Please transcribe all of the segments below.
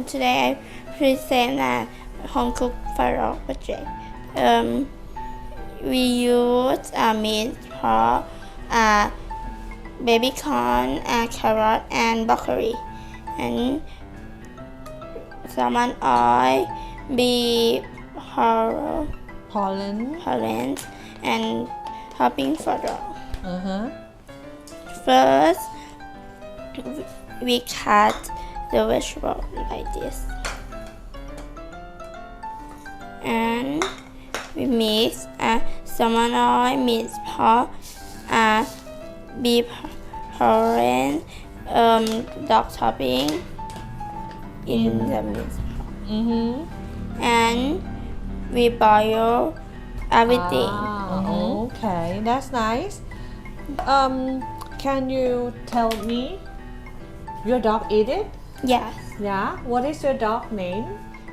Today I present a home cooked frog project. We use meat, pork, baby corn, carrot, and broccoli, and salmon oil, beef, pollen, and topping for dog. First, we cut the vegetable like this, and we mix salmon oil, minced pork, beef pollen, dog topping in the minced pork, and we boil everything. Okay, that's nice. Can you tell me your dog eat it? Yes, Yeah. What is your dog name?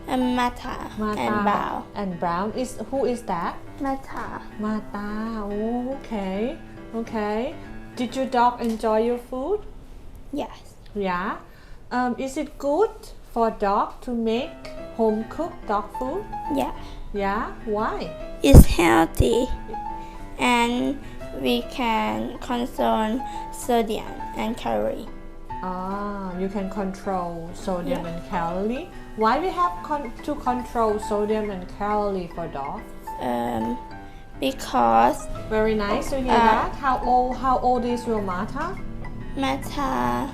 and Mata and Bao. And Brown who is that? Mata. Mata. Oh, okay. Okay. Did your dog enjoy your food? Yes. Yeah. Is it good for dog to make home cooked dog food? Yeah. Yeah. Why? It's healthy, and we can control sodium and calorie. You can control sodium and calorie. Why we have to control sodium and calorie for dogs? Because Very nice to hear that. How old is your Mata? Mata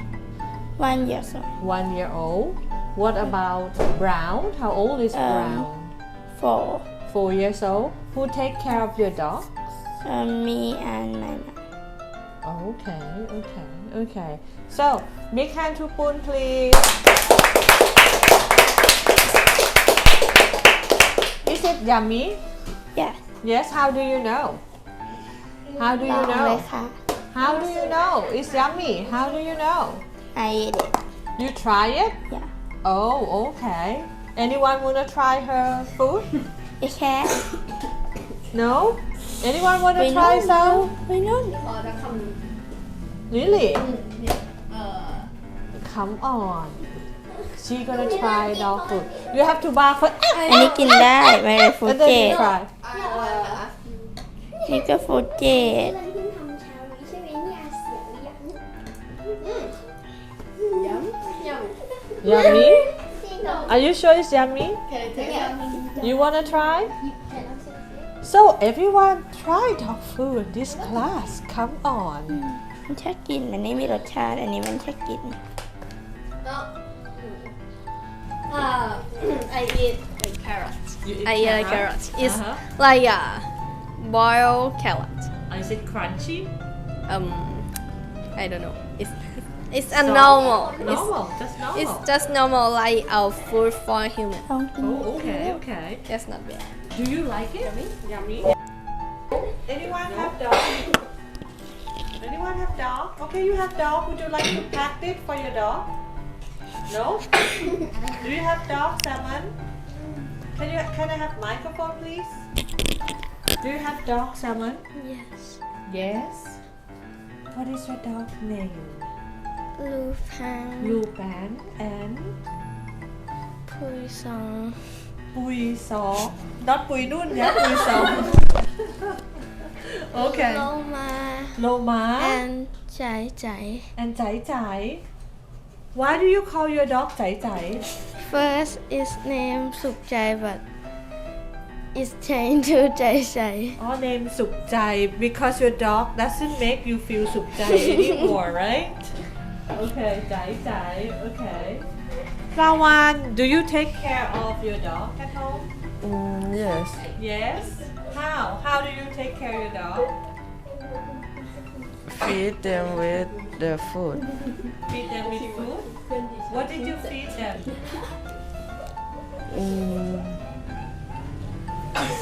1 year old. 1 year old. What about Brown? How old is Brown? 4. 4 years old. Who take care of your dog? Me and my mom. Okay. So, big hand to Poon, please. Is it yummy? Yes. Yes. How do you know? How do you ลองเลย know? ค่ะ How do you know? It's yummy. How do you know? I eat it. You try it? Yeah. Oh, okay. Anyone wanna try her food? You can. No? Anyone wanna We try know. some? We know. Really? Come on. She gonna try dog food. You have to bark for อันนี้กินได้ไม่ได้ฟูด and เจ then you ด try. นี่ก็ฟูดเจด เพิ่งทำเช้านี้ใช่ไหมเนี่ยเสียงหรือยัง Yummy? จริงเหรอ Are you sure it's yummy? You wanna try? So everyone try dog food in this class. Come on. มันแค่กินอันนี้มีรสชาติอันนี้มันแค่กิน I eat like carrots. You eat I eat like carrot? carrots. It's Uh-huh. like a boiled carrot. Is it crunchy? I don't know. It's a normal. Normal. Just normal. It's just normal like our food for human. ลองกิน Oh, okay. That's not bad. Do you like it? Yummy. Anyone have dog? Anyone have dog? Okay, you have dog. Would you like to pack it for your dog? No? Do you have dog, Salmon? Can I have microphone, please? Do you have dog, Salmon? Yes. Yes. What is your dog name? Lupin. Lupan and Puisong. Pui Song. Not Pui Nun, yeah, Pui Song. Okay. Loma. Loma And Chai Chai. and Chai Chai. Why do you call your dog Chai Chai? First is named Suk Chai, but it's changed to Chai Chai. All name Suk Chai because your dog doesn't make you feel Suk Chai anymore, right? Okay, Chai Chai. Okay. Flawan, do you take care of your dog at home? Yes. Yes. How? How do you take care of your dog? Feed them with the food. Feed them with food? What did you feed them?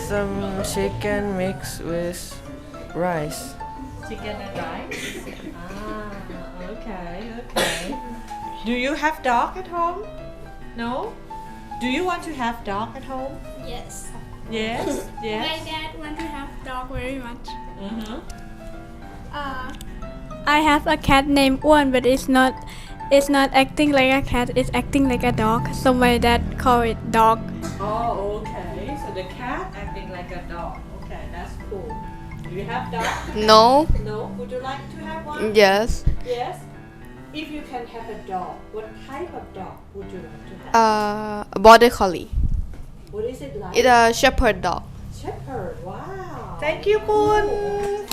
Some chicken mixed with rice. Chicken and rice? Okay. Do you have dog at home? No? Do you want to have dog at home? Yes. Yes? My Yes? dad want to have dog very much. Uh-huh. I have a cat named Wan, but it's not It's not acting like a cat, it's acting like a dog. So my dad call it dog. Oh, okay. So the cat acting like a dog. Okay, that's cool. Do you have dog? No. No. Would you like to have one? Yes. Yes. If you can have a dog, what type of dog would you like to have? Border collie. What is it like? It's a shepherd dog. Shepherd. Wow. Thank you, Kun.